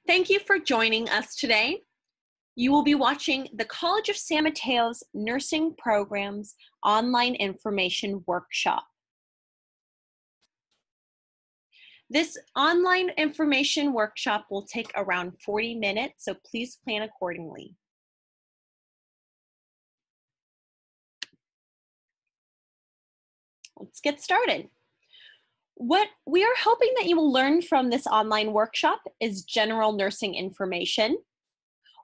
Thank you for joining us today. You will be watching the College of San Mateo's Nursing Program's online information workshop. This online information workshop will take around 40 minutes, so please plan accordingly. Let's get started. What we are hoping that you will learn from this online workshop is general nursing information,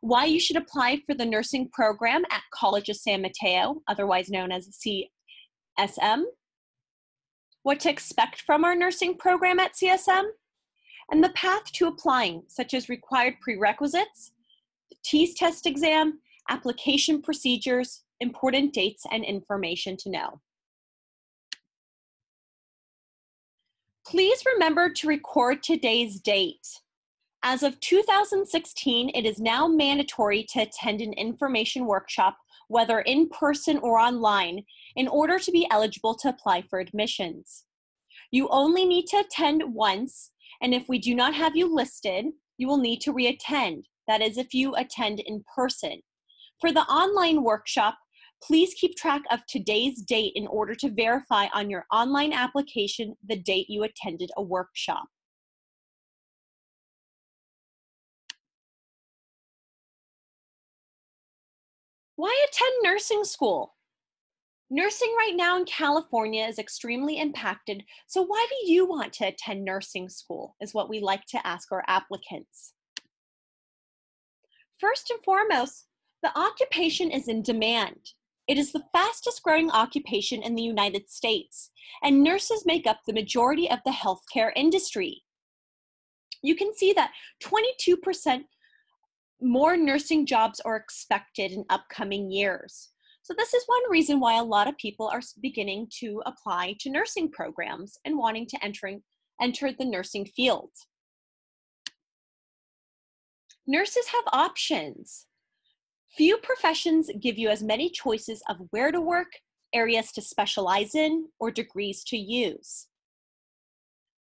why you should apply for the nursing program at College of San Mateo, otherwise known as CSM, what to expect from our nursing program at CSM, and the path to applying, such as required prerequisites, the TEAS test exam, application procedures, important dates, and information to know. Please remember to record today's date. As of 2016, it is now mandatory to attend an information workshop, whether in person or online, in order to be eligible to apply for admissions. You only need to attend once, and if we do not have you listed, you will need to re-attend. That is if you attend in person. For the online workshop, please keep track of today's date in order to verify on your online application the date you attended a workshop. Why attend nursing school? Nursing right now in California is extremely impacted, so why do you want to attend nursing school, is what we like to ask our applicants. First and foremost, the occupation is in demand. It is the fastest growing occupation in the United States, and nurses make up the majority of the healthcare industry. You can see that 22% more nursing jobs are expected in upcoming years. So this is one reason why a lot of people are beginning to apply to nursing programs and wanting to enter the nursing field. Nurses have options. Few professions give you as many choices of where to work, areas to specialize in, or degrees to use.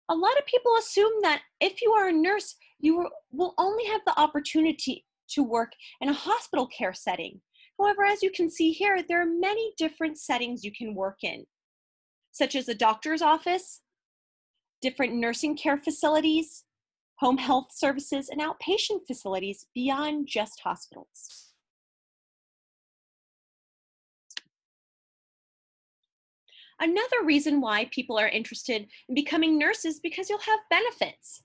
A lot of people assume that if you are a nurse, you will only have the opportunity to work in a hospital care setting. However, as you can see here, there are many different settings you can work in, such as a doctor's office, different nursing care facilities, home health services, and outpatient facilities beyond just hospitals. Another reason why people are interested in becoming nurses is because you'll have benefits.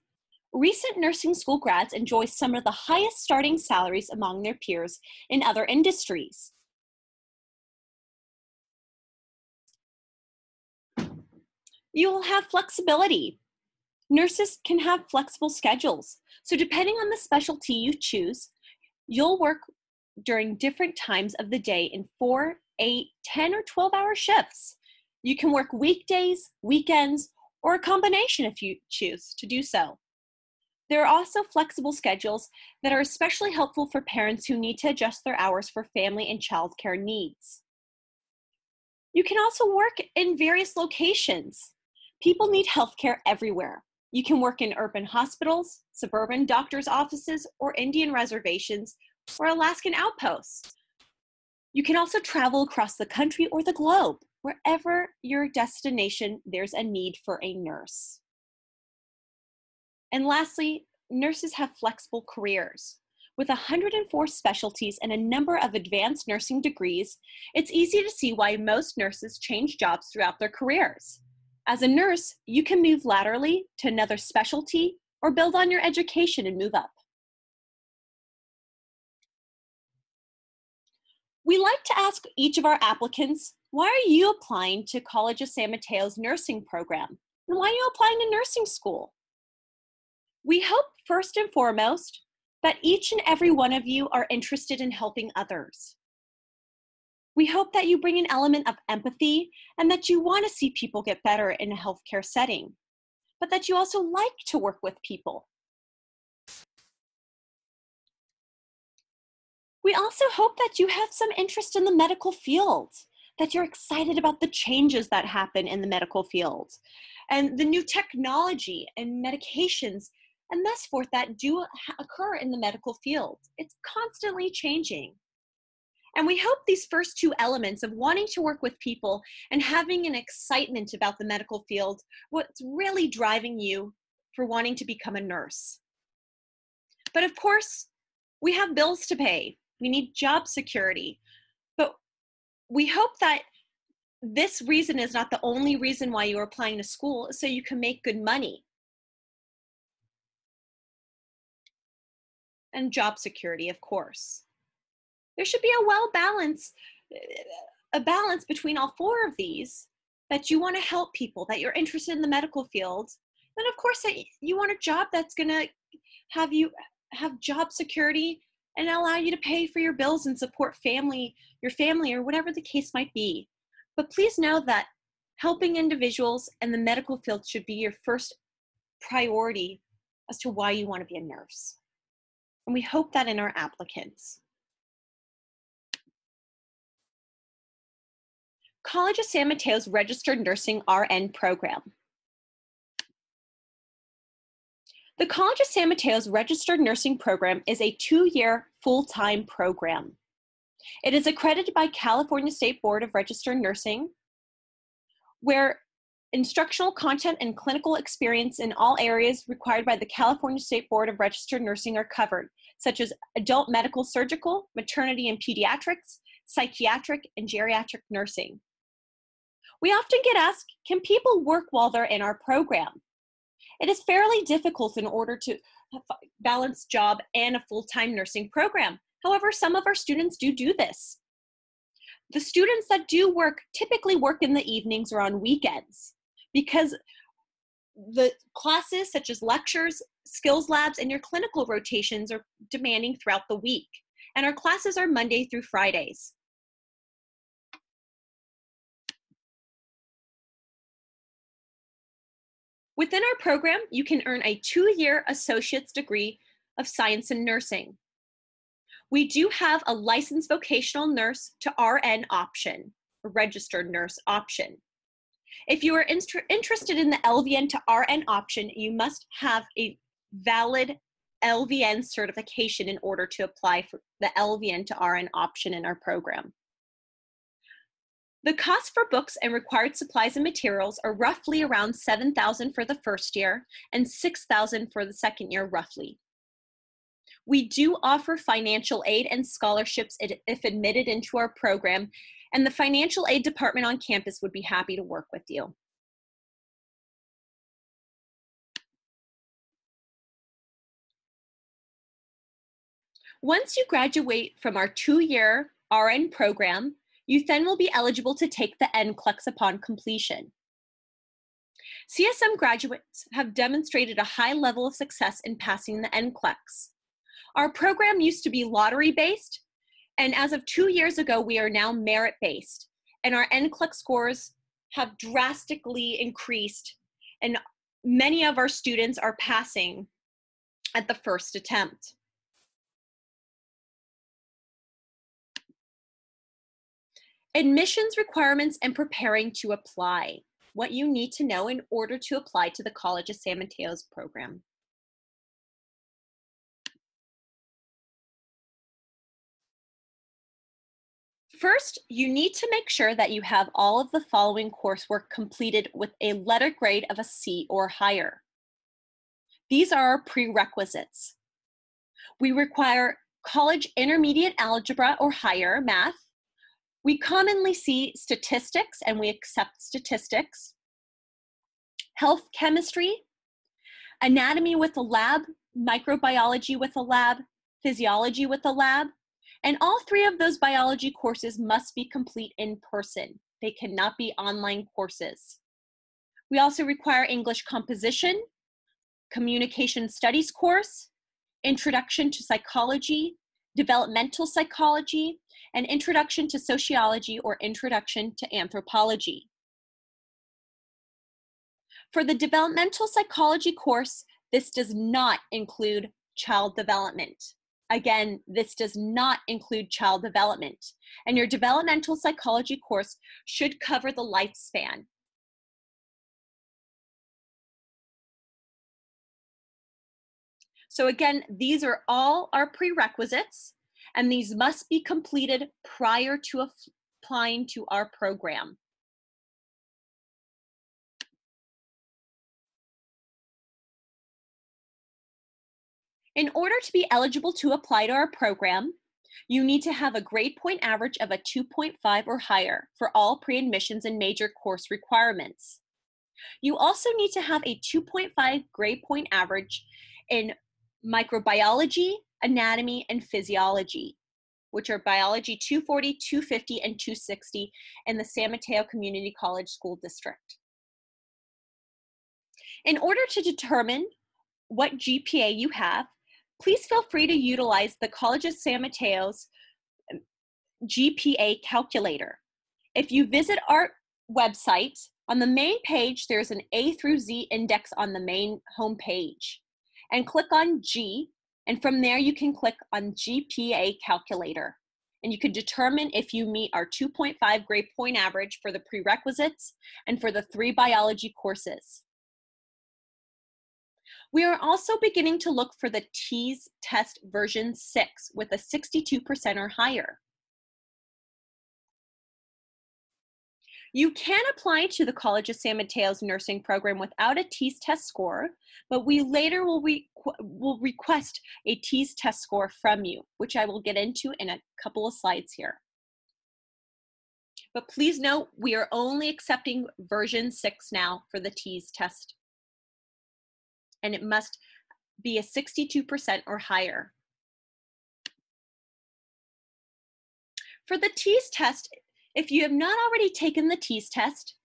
Recent nursing school grads enjoy some of the highest starting salaries among their peers in other industries. You will have flexibility. Nurses can have flexible schedules. So depending on the specialty you choose, you'll work during different times of the day in 4, 8, 10, or 12-hour shifts. You can work weekdays, weekends, or a combination if you choose to do so. There are also flexible schedules that are especially helpful for parents who need to adjust their hours for family and childcare needs. You can also work in various locations. People need healthcare everywhere. You can work in urban hospitals, suburban doctors' offices, or Indian reservations, or Alaskan outposts. You can also travel across the country or the globe. Wherever your destination, there's a need for a nurse. And lastly, nurses have flexible careers. With 104 specialties and a number of advanced nursing degrees, it's easy to see why most nurses change jobs throughout their careers. As a nurse, you can move laterally to another specialty or build on your education and move up. We like to ask each of our applicants, why are you applying to College of San Mateo's nursing program? And why are you applying to nursing school? We hope first and foremost that each and every one of you are interested in helping others. We hope that you bring an element of empathy and that you want to see people get better in a healthcare setting, but that you also like to work with people. We also hope that you have some interest in the medical field, that you're excited about the changes that happen in the medical field and the new technology and medications and thus forth that do occur in the medical field. It's constantly changing. And we hope these first two elements of wanting to work with people and having an excitement about the medical field, what's really driving you for wanting to become a nurse. But of course, we have bills to pay. We need job security. But we hope that this reason is not the only reason why you're applying to school, so you can make good money. And job security, of course. There should be a balance between all four of these, that you want to help people, that you're interested in the medical field, and of course that you want a job that's going to have you have job security and allow you to pay for your bills and support your family, or whatever the case might be. But please know that helping individuals and the medical field should be your first priority as to why you want to be a nurse. And we hope that in our applicants. College of San Mateo's Registered Nursing RN program. The College of San Mateo's Registered Nursing program is a 2-year full-time program. It is accredited by California State Board of Registered Nursing, where instructional content and clinical experience in all areas required by the California State Board of Registered Nursing are covered, such as adult medical surgical, maternity and pediatrics, psychiatric, and geriatric nursing. We often get asked, can people work while they're in our program? It is fairly difficult in order to balance job and a full-time nursing program. However, some of our students do this. The students that do work typically work in the evenings or on weekends, because the classes such as lectures, skills labs, and your clinical rotations are demanding throughout the week. And our classes are Monday through Fridays. Within our program, you can earn a 2-year associate's degree of science in nursing. We do have a licensed vocational nurse to RN option, a registered nurse option. If you are interested in the LVN to RN option, you must have a valid LVN certification in order to apply for the LVN to RN option in our program. The cost for books and required supplies and materials are roughly around $7,000 for the first year and $6,000 for the second year, roughly. We do offer financial aid and scholarships if admitted into our program, and the financial aid department on campus would be happy to work with you. Once you graduate from our 2-year RN program, you then will be eligible to take the NCLEX upon completion. CSM graduates have demonstrated a high level of success in passing the NCLEX. Our program used to be lottery-based, and as of 2 years ago, we are now merit-based, and our NCLEX scores have drastically increased, and many of our students are passing at the first attempt. Admissions requirements and preparing to apply. What you need to know in order to apply to the College of San Mateo's program. First, you need to make sure that you have all of the following coursework completed with a letter grade of a C or higher. These are our prerequisites. We require college intermediate algebra or higher math. We commonly see statistics, and we accept statistics, health chemistry, anatomy with a lab, microbiology with a lab, physiology with a lab, and all 3 of those biology courses must be complete in person. They cannot be online courses. We also require English composition, communication studies course, introduction to psychology, developmental psychology, and introduction to sociology or introduction to anthropology. For the developmental psychology course, this does not include child development. Again, this does not include child development, and your developmental psychology course should cover the lifespan. So again, these are all our prerequisites, and these must be completed prior to applying to our program. In order to be eligible to apply to our program, you need to have a grade point average of a 2.5 or higher for all pre-admissions and major course requirements. You also need to have a 2.5 grade point average in microbiology, anatomy, and physiology, which are biology 240, 250, and 260 in the San Mateo Community College School District. In order to determine what GPA you have, please feel free to utilize the College of San Mateo's GPA calculator. If you visit our website, on the main page, there's an A through Z index on the main home page. And click on G, and from there you can click on GPA calculator. And you can determine if you meet our 2.5 grade point average for the prerequisites and for the 3 biology courses. We are also beginning to look for the TEAS test version 6 with a 62% or higher. You can apply to the College of San Mateo's nursing program without a TEAS test score, but we later will request a TEAS test score from you, which I will get into in a couple of slides here. But please note, we are only accepting version 6 now for the TEAS test. And it must be a 62% or higher. For the TEAS test, if you have not already taken the TEAS test,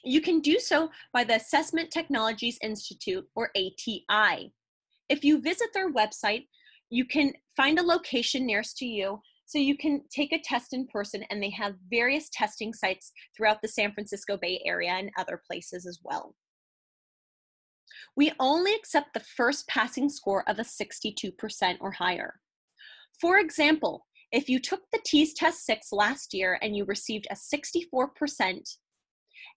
you can do so by the Assessment Technologies Institute, or ATI. If you visit their website, you can find a location nearest to you so you can take a test in person, and they have various testing sites throughout the San Francisco Bay Area and other places as well. We only accept the first passing score of a 62% or higher. For example, if you took the TEAS Test 6 last year and you received a 64%,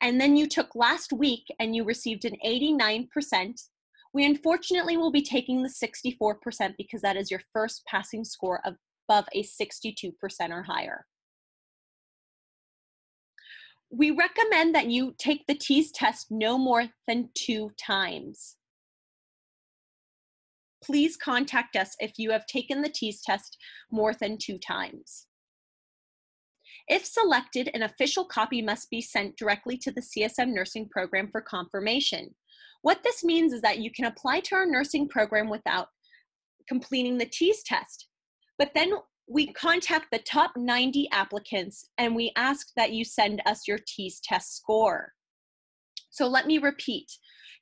and then you took last week and you received an 89%, we unfortunately will be taking the 64% because that is your first passing score above a 62% or higher. We recommend that you take the TEAS test no more than 2 times. Please contact us if you have taken the TEAS test more than 2 times. If selected, an official copy must be sent directly to the CSM Nursing program for confirmation. What this means is that you can apply to our nursing program without completing the TEAS test, but then we contact the top 90 applicants and we ask that you send us your TEAS test score. So let me repeat.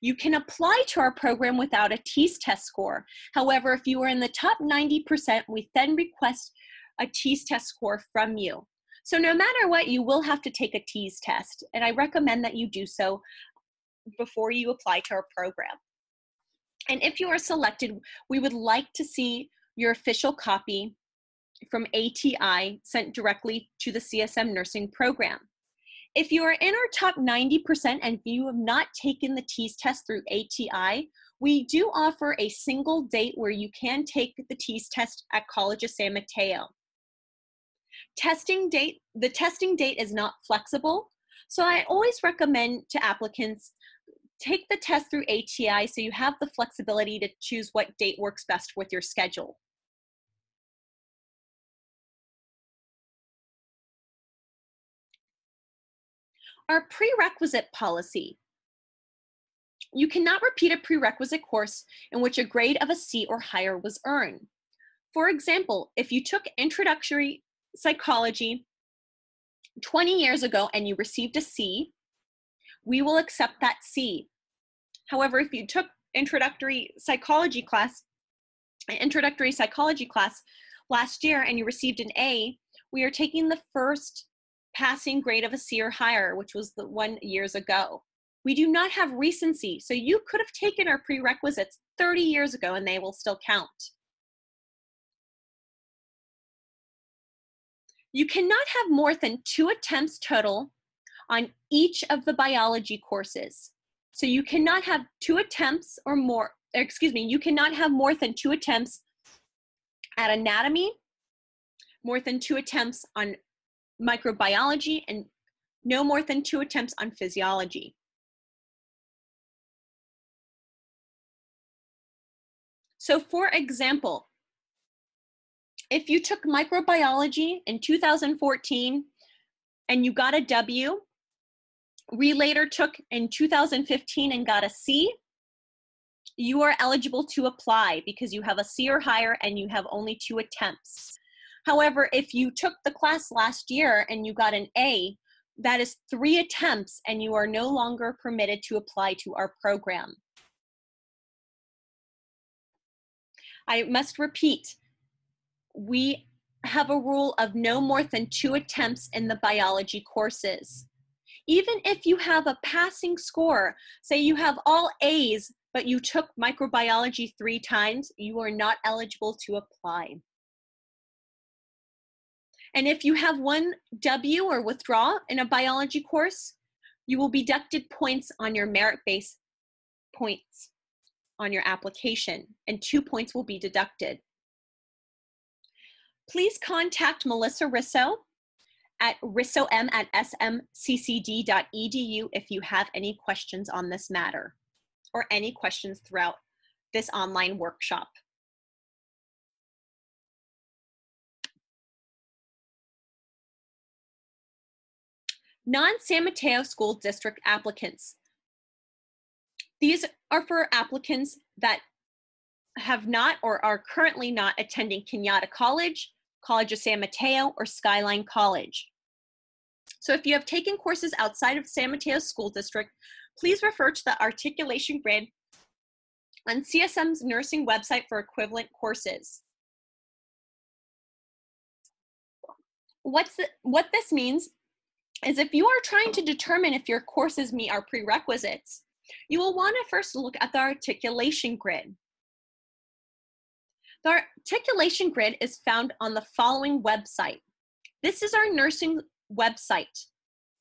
You can apply to our program without a TEAS test score. However, if you are in the top 90%, we then request a TEAS test score from you. So no matter what, you will have to take a TEAS test, and I recommend that you do so before you apply to our program. And if you are selected, we would like to see your official copy from ATI sent directly to the CSM Nursing program. If you are in our top 90% and you have not taken the TEAS test through ATI, we do offer a single date where you can take the TEAS test at College of San Mateo. The testing date is not flexible, so I always recommend to applicants take the test through ATI so you have the flexibility to choose what date works best with your schedule. Our prerequisite policy. You cannot repeat a prerequisite course in which a grade of a C or higher was earned. For example, if you took introductory psychology 20 years ago and you received a C, we will accept that C. However, if you took introductory psychology class last year and you received an A, we are taking the first passing grade of a C or higher, which was the 1 years ago. We do not have recency, so you could have taken our prerequisites 30 years ago and they will still count. You cannot have more than 2 attempts total on each of the biology courses. So you cannot have 2 attempts or more you cannot have more than 2 attempts at anatomy, more than 2 attempts on microbiology, and no more than 2 attempts on physiology. So for example, if you took microbiology in 2014 and you got a W, relater took in 2015 and got a C, you are eligible to apply because you have a C or higher and you have only 2 attempts. However, if you took the class last year and you got an A, that is 3 attempts and you are no longer permitted to apply to our program. I must repeat, we have a rule of no more than 2 attempts in the biology courses. Even if you have a passing score, say you have all A's, but you took microbiology 3 times, you are not eligible to apply. And if you have 1 W or withdraw in a biology course, you will be deducted points on your merit-based points on your application, and 2 points will be deducted. Please contact Melissa Risso at rissom@smccd.edu if you have any questions on this matter or any questions throughout this online workshop. Non-San Mateo School District applicants. These are for applicants that have not or are currently not attending Kenyatta College, College of San Mateo, or Skyline College. So if you have taken courses outside of San Mateo School District, please refer to the articulation grid on CSM's nursing website for equivalent courses. What this means is if you are trying to determine if your courses meet our prerequisites, you will want to first look at the articulation grid. The articulation grid is found on the following website. This is our nursing website.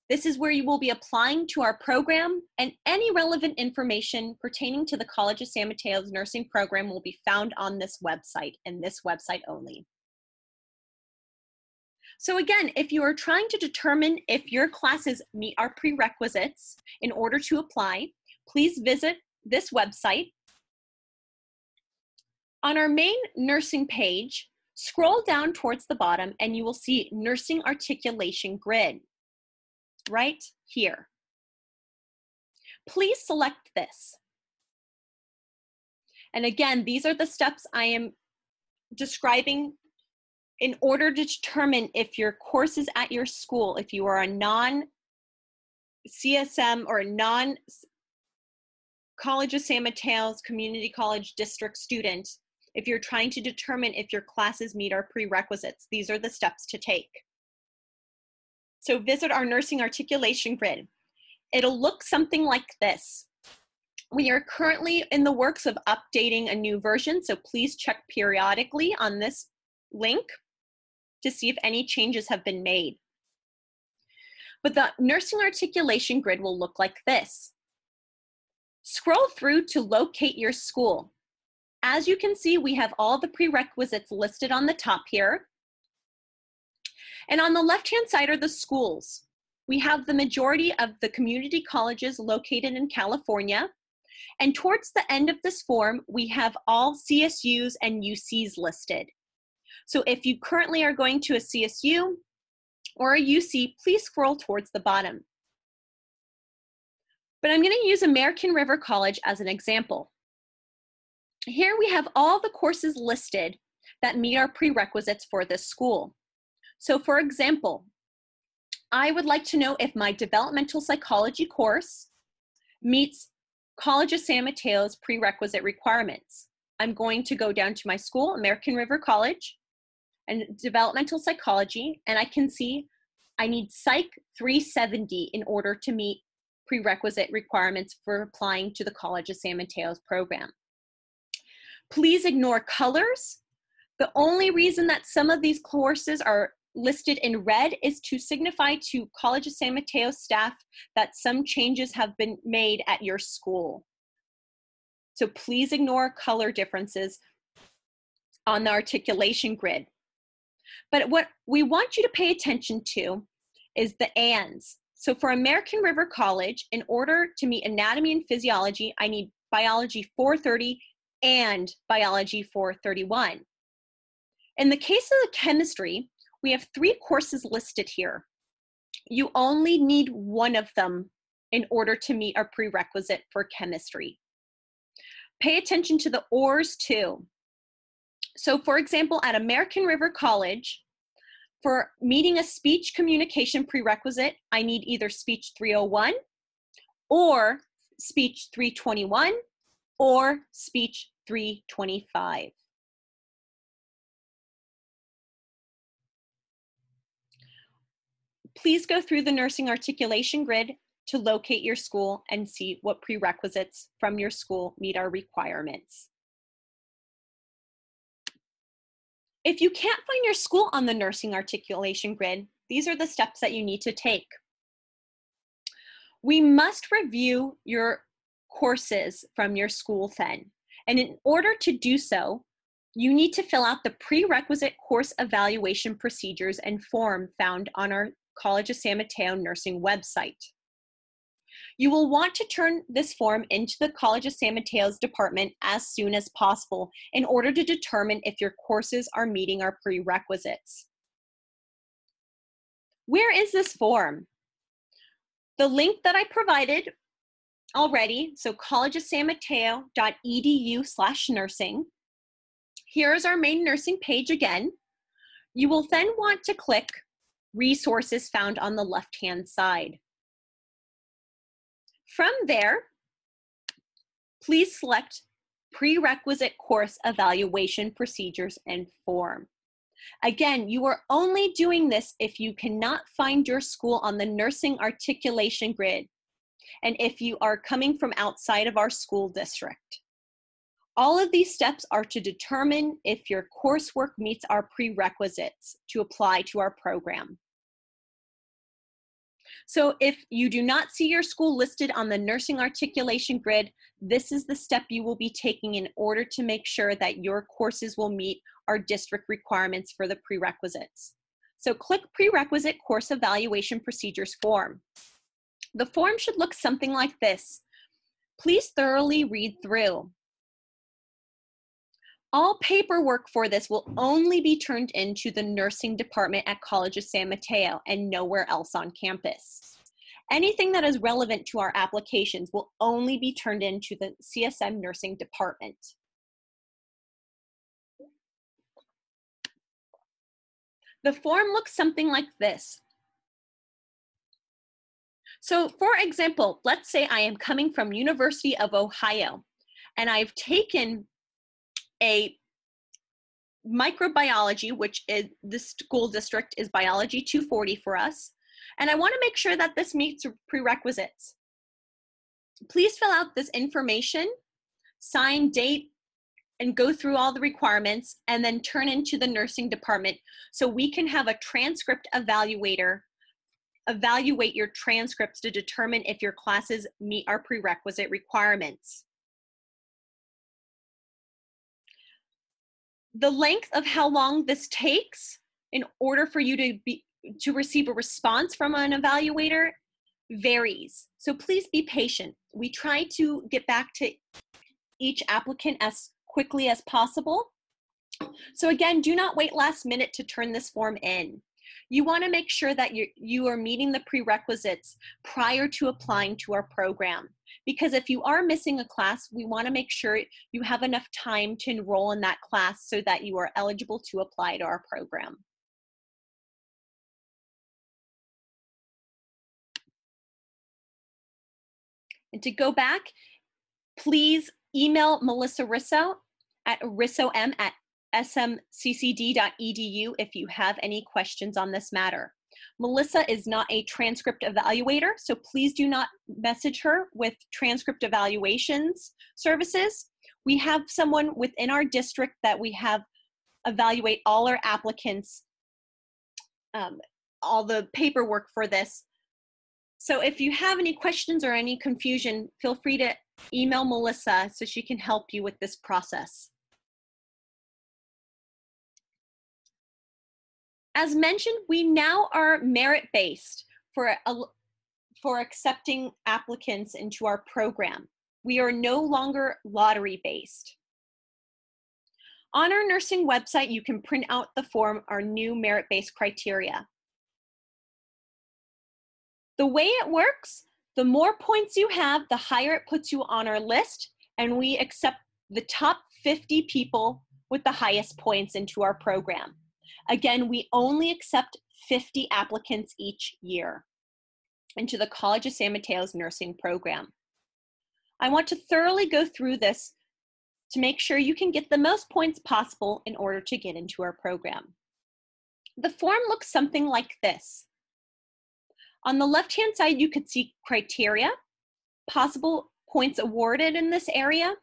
This is where you will be applying to our program, and any relevant information pertaining to the College of San Mateo's nursing program will be found on this website and this website only. So again, if you are trying to determine if your classes meet our prerequisites in order to apply, please visit this website. On our main nursing page, scroll down towards the bottom and you will see Nursing Articulation Grid right here. Please select this. And again, these are the steps I am describing in order to determine if your courses at your school, if you are a non-CSM or non-College of San Mateo's Community College District student, if you're trying to determine if your classes meet our prerequisites, these are the steps to take. So visit our Nursing Articulation Grid. It'll look something like this. We are currently in the works of updating a new version, so please check periodically on this link to see if any changes have been made. But the Nursing Articulation Grid will look like this. Scroll through to locate your school. As you can see, we have all the prerequisites listed on the top here. And on the left-hand side are the schools. We have the majority of the community colleges located in California. And towards the end of this form, we have all CSUs and UCs listed. So if you currently are going to a CSU or a UC, please scroll towards the bottom. But I'm going to use American River College as an example. Here we have all the courses listed that meet our prerequisites for this school. So for example, I would like to know if my developmental psychology course meets College of San Mateo's prerequisite requirements. I'm going to go down to my school, American River College, and developmental psychology, and I can see I need Psych 370 in order to meet prerequisite requirements for applying to the College of San Mateo's program. Please ignore colors. The only reason that some of these courses are listed in red is to signify to College of San Mateo staff that some changes have been made at your school. So please ignore color differences on the articulation grid. But what we want you to pay attention to is the ands. So for American River College, in order to meet anatomy and physiology, I need biology 430 and biology 431. In the case of the chemistry, we have 3 courses listed here. You only need one of them in order to meet our prerequisite for chemistry. Pay attention to the ORs too. So for example, at American River College, for meeting a speech communication prerequisite, I need either speech 301 or speech 321 or speech 325. Please go through the nursing articulation grid to locate your school and see what prerequisites from your school meet our requirements. If you can't find your school on the nursing articulation grid, these are the steps that you need to take. We must review your courses from your school then. And in order to do so, you need to fill out the prerequisite course evaluation procedures and form found on our College of San Mateo nursing website. You will want to turn this form into the College of San Mateo's department as soon as possible in order to determine if your courses are meeting our prerequisites. Where is this form? The link that I provided already, so collegeofsanmateo.edu/nursing. Here is our main nursing page again. You will then want to click Resources found on the left-hand side. From there, please select Prerequisite Course Evaluation Procedures and Form. Again, you are only doing this if you cannot find your school on the nursing articulation grid and if you are coming from outside of our school district. All of these steps are to determine if your coursework meets our prerequisites to apply to our program. So if you do not see your school listed on the nursing articulation grid, this is the step you will be taking in order to make sure that your courses will meet our district requirements for the prerequisites. So click Prerequisite Course Evaluation Procedures form. The form should look something like this. Please thoroughly read through. All paperwork for this will only be turned into the nursing department at College of San Mateo and nowhere else on campus. Anything that is relevant to our applications will only be turned into the CSM Nursing department. The form looks something like this. So for example, let's say I am coming from University of Ohio and I've taken a microbiology, which is the school district is biology 240 for us, and I want to make sure that this meets prerequisites. Please fill out this information, sign, date, and go through all the requirements, and then turn into the nursing department so we can have a transcript evaluator evaluate your transcripts to determine if your classes meet our prerequisite requirements. The length of how long this takes in order for you to receive a response from an evaluator varies. So please be patient. We try to get back to each applicant as quickly as possible. So again, do not wait last minute to turn this form in. You want to make sure that you are meeting the prerequisites prior to applying to our program. Because if you are missing a class, we want to make sure you have enough time to enroll in that class so that you are eligible to apply to our program. And to go back, please email Melissa Risso at rissom@smccd.edu if you have any questions on this matter. Melissa is not a transcript evaluator, so please do not message her with transcript evaluations services. We have someone within our district that we have evaluate all our applicants, all the paperwork for this So if you have any questions or any confusion, feel free to email Melissa so she can help you with this process. As mentioned, we now are merit-based for accepting applicants into our program. We are no longer lottery-based. On our nursing website, you can print out the form, our new merit-based criteria. The way it works, the more points you have, the higher it puts you on our list, and we accept the top 50 people with the highest points into our program. Again, we only accept 50 applicants each year into the College of San Mateo's nursing program. I want to thoroughly go through this to make sure you can get the most points possible in order to get into our program. The form looks something like this. On the left-hand side, you could see criteria, possible points awarded in this area,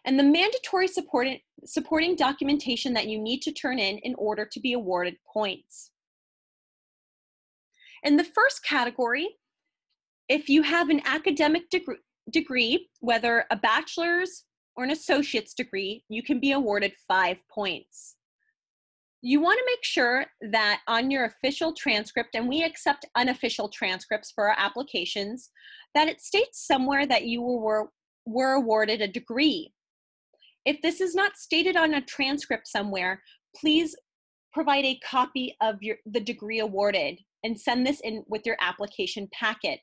and the mandatory supporting documentation that you need to turn in order to be awarded points. In the first category, if you have an academic degree, whether a bachelor's or an associate's degree, you can be awarded 5 points. You want to make sure that on your official transcript, and we accept unofficial transcripts for our applications, that it states somewhere that you were awarded a degree. If this is not stated on a transcript somewhere, please provide a copy of the degree awarded and send this in with your application packet.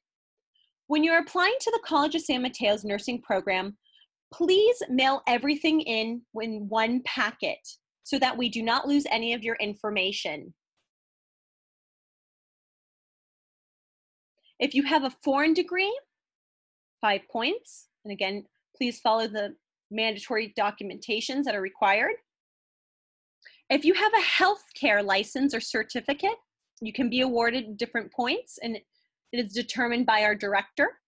When you're applying to the College of San Mateo's nursing program, please mail everything in one packet so that we do not lose any of your information. If you have a foreign degree, 5 points. And again, please follow the mandatory documentations that are required. If you have a healthcare license or certificate, you can be awarded different points, and it is determined by our director.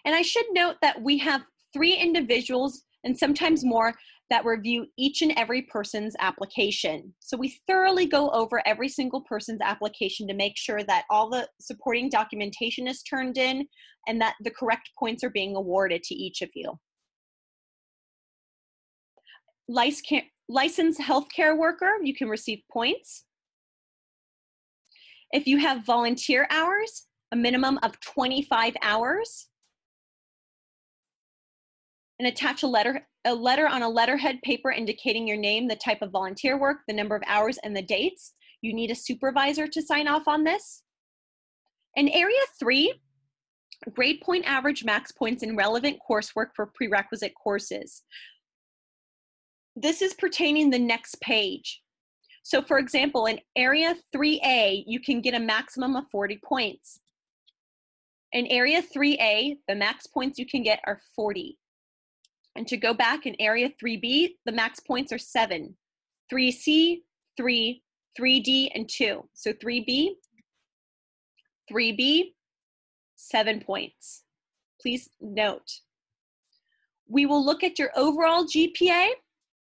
And I should note that we have 3 individuals and sometimes more that review each and every person's application. So we thoroughly go over every single person's application to make sure that all the supporting documentation is turned in and that the correct points are being awarded to each of you. Licensed healthcare worker, you can receive points. If you have volunteer hours, a minimum of 25 hours, and attach a letter on a letterhead paper indicating your name, the type of volunteer work, the number of hours, and the dates. You need a supervisor to sign off on this. In Area 3, grade point average max points in relevant coursework for prerequisite courses. This is pertaining the next page. So for example, in Area 3A, you can get a maximum of 40 points. In Area 3A, the max points you can get are 40. And to go back in Area 3B, the max points are 7. 3C, 3, 3D, and 2. So 3B, 7 points. Please note. We will look at your overall GPA.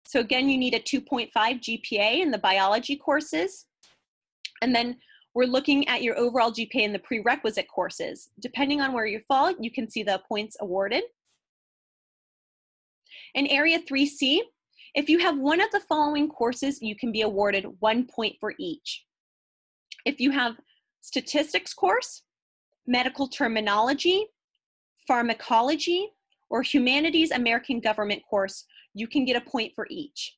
So again, you need a 2.5 GPA in the biology courses. And then we're looking at your overall GPA in the prerequisite courses. Depending on where you fall, you can see the points awarded. In Area 3C, if you have one of the following courses, you can be awarded 1 point for each. If you have statistics course, medical terminology, pharmacology, or humanities American government course, you can get a point for each.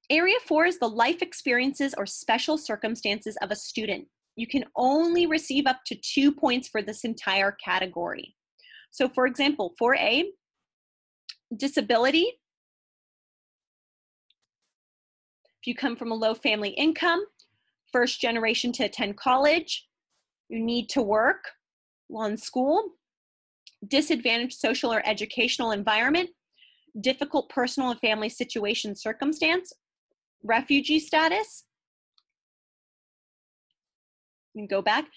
Area 4 is the life experiences or special circumstances of a student. You can only receive up to 2 points for this entire category. So for example, 4A, disability. If you come from a low family income, first generation to attend college, you need to work while in school, disadvantaged social or educational environment, difficult personal and family situation circumstance, refugee status. You can go back.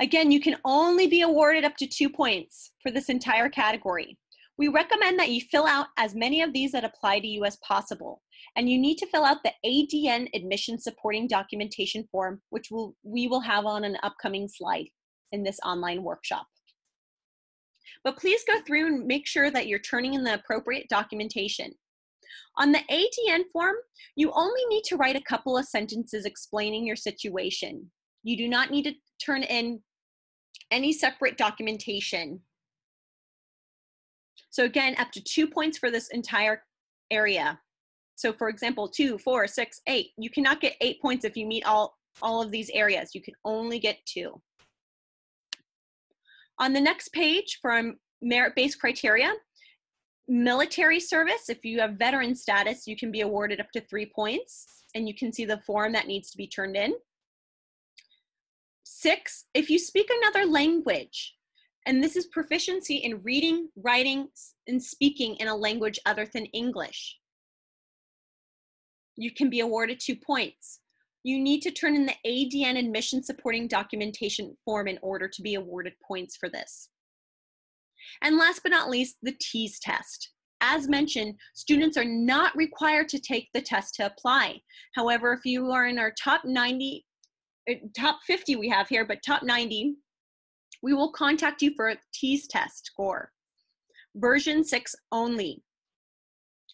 Again, you can only be awarded up to 2 points for this entire category. We recommend that you fill out as many of these that apply to you as possible. And you need to fill out the ADN admission supporting documentation form, which we will have on an upcoming slide in this online workshop. But please go through and make sure that you're turning in the appropriate documentation. On the ADN form, you only need to write a couple of sentences explaining your situation. You do not need to turn in any separate documentation. So again, up to 2 points for this entire area. So for example, 2, 4, 6, 8. You cannot get 8 points if you meet all of these areas. You can only get 2. On the next page, from merit-based criteria, military service, if you have veteran status, you can be awarded up to 3 points, and you can see the form that needs to be turned in. 6, if you speak another language, and this is proficiency in reading, writing, and speaking in a language other than English, you can be awarded 2 points. You need to turn in the ADN admission supporting documentation form in order to be awarded points for this. And last but not least, the TEAS test. As mentioned, students are not required to take the test to apply. However, if you are in our top 50 we have here, but top 90, we will contact you for a TEAS test score. Version 6 only.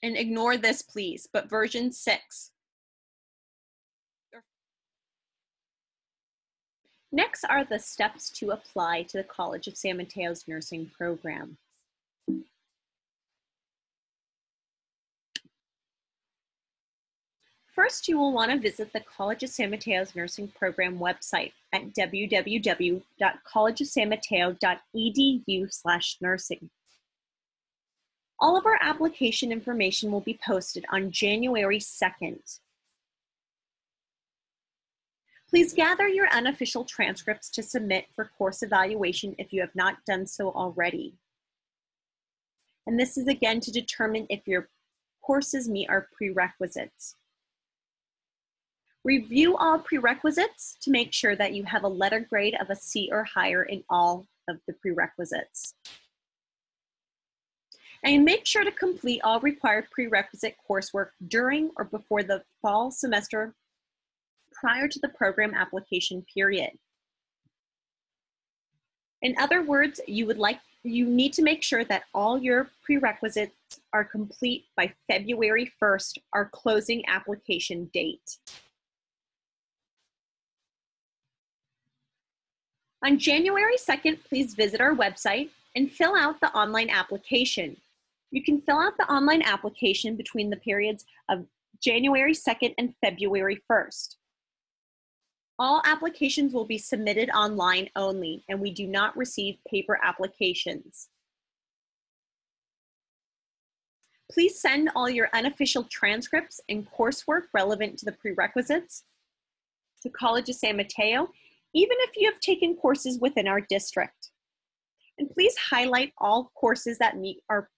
And ignore this, please, but version 6. Next are the steps to apply to the College of San Mateo's nursing program. First, you will want to visit the College of San Mateo's nursing program website at www.collegeofsanmateo.edu/nursing. All of our application information will be posted on January 2nd. Please gather your unofficial transcripts to submit for course evaluation if you have not done so already. And this is again to determine if your courses meet our prerequisites. Review all prerequisites to make sure that you have a letter grade of a C or higher in all of the prerequisites. And make sure to complete all required prerequisite coursework during or before the fall semester prior to the program application period. In other words, you need to make sure that all your prerequisites are complete by February 1st, our closing application date. On January 2nd, please visit our website and fill out the online application. You can fill out the online application between the periods of January 2nd and February 1st. All applications will be submitted online only, and we do not receive paper applications. Please send all your unofficial transcripts and coursework relevant to the prerequisites to College of San Mateo, even if you have taken courses within our district. And please highlight all courses that meet our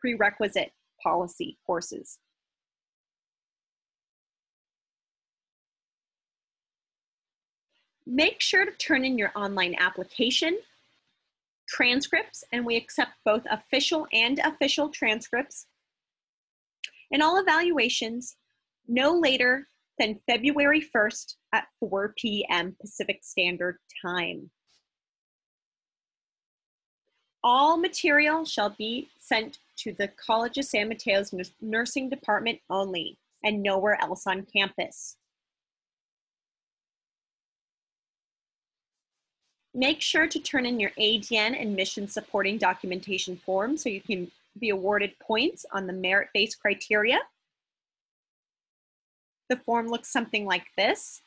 prerequisite policy courses. Make sure to turn in your online application, transcripts, and we accept both official and official transcripts, and all evaluations no later than February 1st at 4 p.m. Pacific Standard Time. All material shall be sent to the College of San Mateo's nursing department only and nowhere else on campus. Make sure to turn in your ADN and mission supporting documentation form so you can be awarded points on the merit-based criteria. The form looks something like this.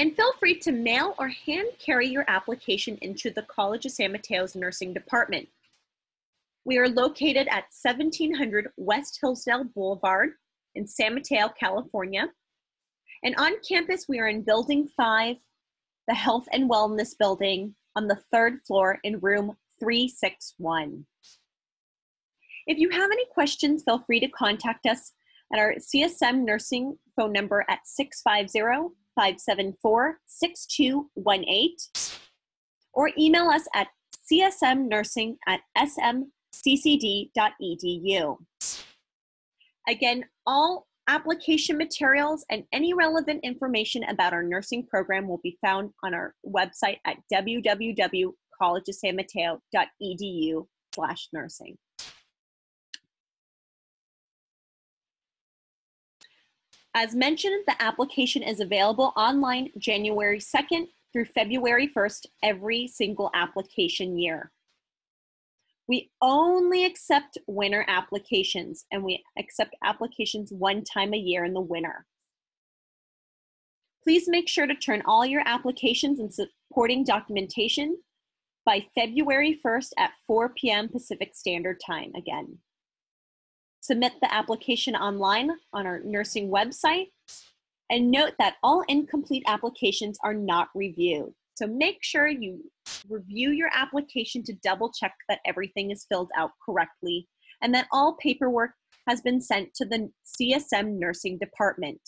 And feel free to mail or hand carry your application into the College of San Mateo's nursing department. We are located at 1700 West Hillsdale Boulevard in San Mateo, California. And on campus, we are in Building 5, the Health and Wellness Building on the 3rd floor in room 361. If you have any questions, feel free to contact us at our CSM Nursing phone number at 650-574-6218 or email us at csmnursing@smccd.edu. Again, all application materials and any relevant information about our nursing program will be found on our website at www.collegeofsanmateo.edu/nursing. As mentioned, the application is available online January 2nd through February 1st every single application year. We only accept winter applications, and we accept applications one time a year in the winter. Please make sure to turn all your applications and supporting documentation by February 1st at 4 p.m. Pacific Standard Time again. Submit the application online on our nursing website, and note that all incomplete applications are not reviewed. So make sure you review your application to double check that everything is filled out correctly and that all paperwork has been sent to the CSM Nursing Department.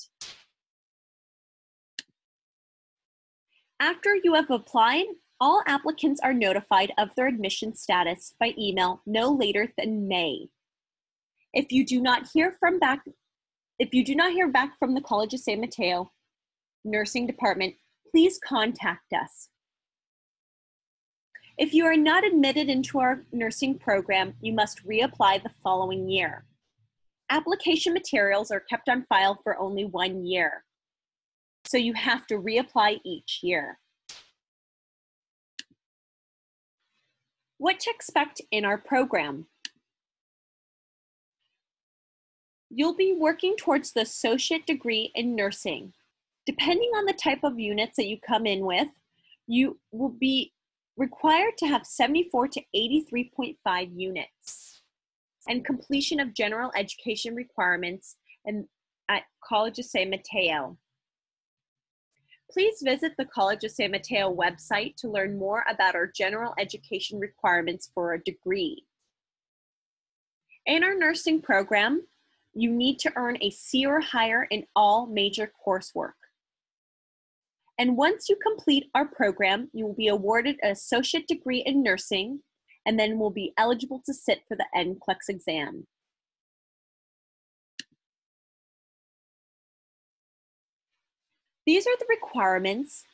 After you have applied, all applicants are notified of their admission status by email no later than May. If you do not hear back from the College of San Mateo Nursing Department, please contact us. If you are not admitted into our nursing program, you must reapply the following year. Application materials are kept on file for only 1 year, so you have to reapply each year. What to expect in our program? You'll be working towards the associate degree in nursing. Depending on the type of units that you come in with, you will be required to have 74 to 83.5 units and completion of general education requirements at College of San Mateo. Please visit the College of San Mateo website to learn more about our general education requirements for a degree. In our nursing program, you need to earn a C or higher in all major coursework. And once you complete our program, you will be awarded an associate degree in nursing and then will be eligible to sit for the NCLEX exam. These are the requirements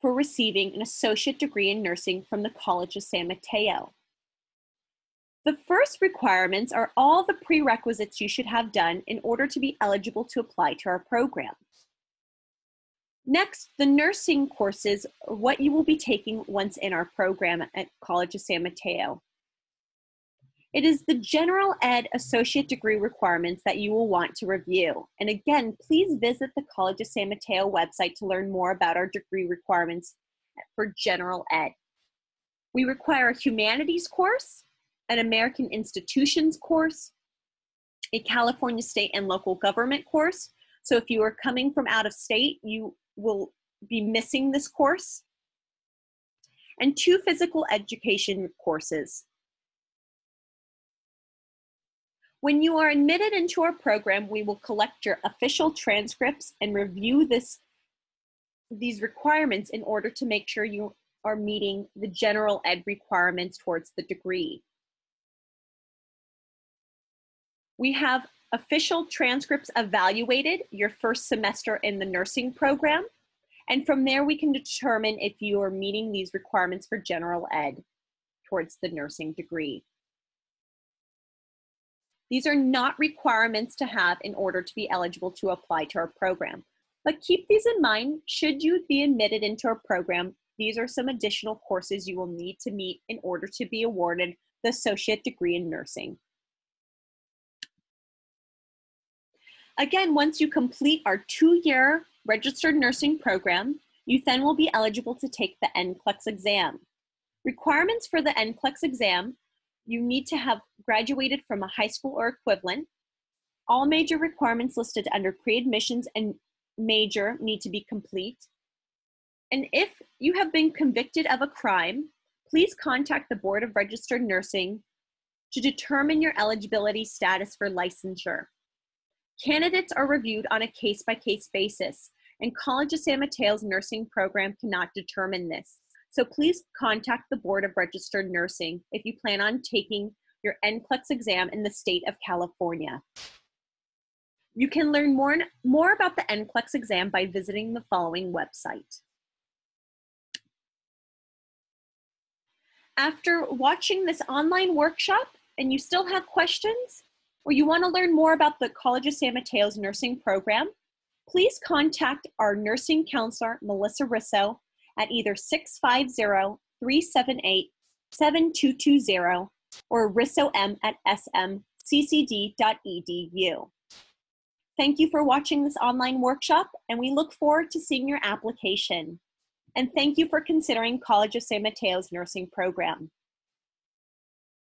for receiving an associate degree in nursing from the College of San Mateo. The first requirements are all the prerequisites you should have done in order to be eligible to apply to our program. Next, the nursing courses are what you will be taking once in our program at College of San Mateo. It is the general ed associate degree requirements that you will want to review. And again, please visit the College of San Mateo website to learn more about our degree requirements for general ed. We require a humanities course, an American institutions course, a California state and local government course. So if you are coming from out of state, you will be missing this course, and 2 physical education courses. When you are admitted into our program, we will collect your official transcripts and review these requirements in order to make sure you are meeting the general ed requirements towards the degree. We have official transcripts evaluated your first semester in the nursing program, and from there we can determine if you are meeting these requirements for general ed towards the nursing degree. These are not requirements to have in order to be eligible to apply to our program, but keep these in mind should you be admitted into our program. These are some additional courses you will need to meet in order to be awarded the associate degree in nursing. Again, once you complete our 2-year registered nursing program, you then will be eligible to take the NCLEX exam. Requirements for the NCLEX exam: you need to have graduated from a high school or equivalent. All major requirements listed under pre-admissions and major need to be complete. And if you have been convicted of a crime, please contact the Board of Registered Nursing to determine your eligibility status for licensure. Candidates are reviewed on a case-by-case basis, and College of San Mateo's nursing program cannot determine this. So please contact the Board of Registered Nursing if you plan on taking your NCLEX exam in the state of California. You can learn more about the NCLEX exam by visiting the following website. After watching this online workshop and you still have questions, or you want to learn more about the College of San Mateo's nursing program, please contact our nursing counselor, Melissa Risso, at either 650-378-7220 or rissom@smccd.edu. Thank you for watching this online workshop, and we look forward to seeing your application. And thank you for considering College of San Mateo's nursing program.